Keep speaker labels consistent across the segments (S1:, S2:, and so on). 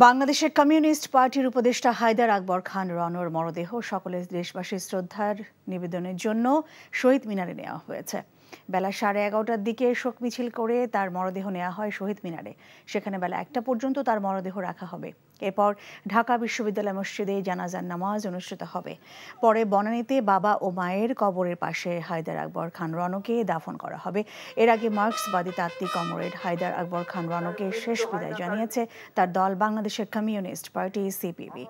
S1: বাংলাদেশের কমিউনিস্ট পার্টির উপদেষ্টা হায়দার আকবর খান রনর মরদেহ সকলের দেশবাসীর শ্রদ্ধার নিবেদনের জন্য শহীদ মিনারে নেওয়া হয়েছে। বেলা 11:30টার দিকে শোক মিছিল করে তার মরদেহ নেওয়া হয় শহীদ মিনারে। সেখানে বেলা 1টা পর্যন্ত তার মরদেহ রাখা হবে। এরপর ঢাকা বিশ্ববিদ্যালয় মসজিদে জানাজার নামাজ অনুষ্ঠিত হবে। পরে বনানীতে বাবা ও মায়ের কবরের পাশে হায়দার আকবর খান রনকে দাফন করা হবে। এর আগে মার্ক্সবাদী তাত্ত্বিক কমরেড হায়দার আকবর খান রনকে শেষ বিদায় জানিয়েছে তার দল বাংলাদেশের কমিউনিস্ট পার্টি সিপিবি।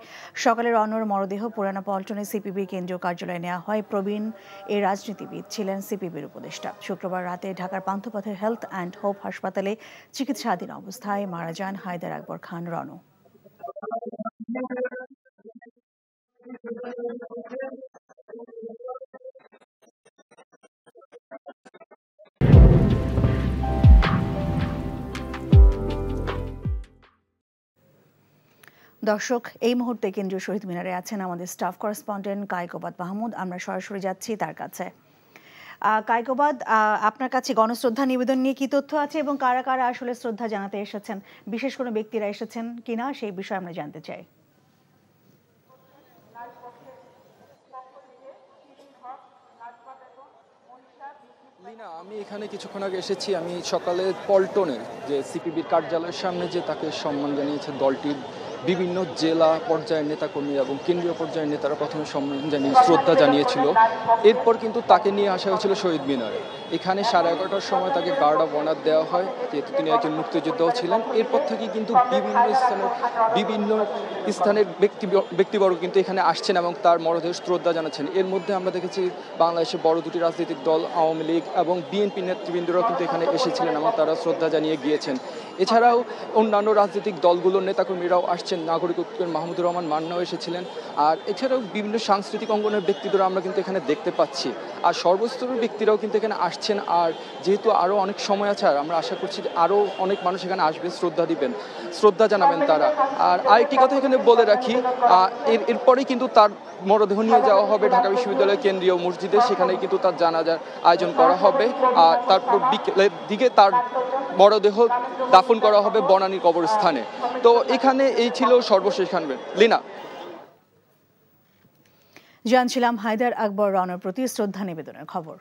S1: সকালে রনর মরদেহ পুরানা পল্টনে সিপিবি কেন্দ্রীয় কার্যালয়ে নেওয়া হয়। প্রবীণ এই রাজনীতিবিদ ছিলেন সিপিবির উপদেষ্টা। শুক্রবার রাতে ঢাকার পান্থপথের হেলথ অ্যান্ড হোপ হাসপাতালে চিকিৎসাধীন অবস্থায় মারা যান হায়দার আকবর খান রন। দর্শক, এই মুহূর্তে কেন্দ্রীয় শহীদ মিনারে আছেন আমাদের স্টাফ করেসপন্ডেন্ট কায়কোবাদ মাহমুদ। আমরা সরাসরি যাচ্ছি তার কাছে। কায়কোবাদ, আপনার কাছে গণশ্রদ্ধা নিবেদন নিয়ে কি তথ্য আছে এবং কারা কারা আসলে শ্রদ্ধা জানাতে এসেছেন, বিশেষ কোনো ব্যক্তিরা এসেছেন কিনা সেই বিষয়ে আমরা জানতে চাই।
S2: লিনা, আমি এখানে কিছুক্ষণ আগে এসেছি। আমি সকালে পল্টনের যে সিপিবির কার্যালয়ের সামনে যে তাকে সম্মান জানিয়েছে দলটির বিভিন্ন জেলা পর্যায়ের নেতাকর্মী এবং কেন্দ্রীয় পর্যায়ের নেতারা প্রথমে সম্মান জানিয়ে শ্রদ্ধা জানিয়েছিল। এরপর কিন্তু তাকে নিয়ে আসা হয়েছিল শহীদ মিনারে। এখানে 11:30টার সময় তাকে গার্ড অফ অনার দেওয়া হয়, যেহেতু তিনি একজন মুক্তিযোদ্ধাও ছিলেন। এরপর থেকে কিন্তু বিভিন্ন স্থানের ব্যক্তিবর্গ কিন্তু এখানে আসছেন এবং তার মরদেহ শ্রদ্ধা জানাচ্ছেন। এর মধ্যে আমরা দেখেছি বাংলাদেশের বড় দুটি রাজনৈতিক দল আওয়ামী লীগ এবং বিএনপি নেতৃবৃন্দরাও কিন্তু এখানে এসেছিলেন এবং তারা শ্রদ্ধা জানিয়ে গিয়েছেন। এছাড়াও অন্যান্য রাজনৈতিক দলগুলোর নেতাকর্মীরাও আসছেন। নাগরিক ঐক্যের মাহমুদুর রহমান মান্নাও এসেছিলেন। আর এছাড়াও বিভিন্ন সাংস্কৃতিক অঙ্গনের ব্যক্তিদের আমরা কিন্তু এখানে দেখতে পাচ্ছি। আর সর্বস্তরের ব্যক্তিরাও কিন্তু এখানে আসছেন। আর যেহেতু আরও অনেক সময় আছে, আর আমরা আশা করছি যে আরও অনেক মানুষ এখানে আসবে, শ্রদ্ধা জানাবেন তারা। আর আরেকটি কথা এখানে বলে রাখি, এরপরেই কিন্তু তার মরদেহ নিয়ে যাওয়া হবে ঢাকা বিশ্ববিদ্যালয়ের কেন্দ্রীয় মসজিদে। সেখানে কিন্তু তার জানাজার আয়োজন করা হবে। আর তারপর বিকেলের দিকে তার মরদেহ দাফন করা হবে বনানী কবরস্থানে। তো এখানে এই ছিল সর্বশেষ খানবেন। লিনা,
S1: জানছিলাম হায়দার আকবর রনের প্রতি শ্রদ্ধা নিবেদনের খবর।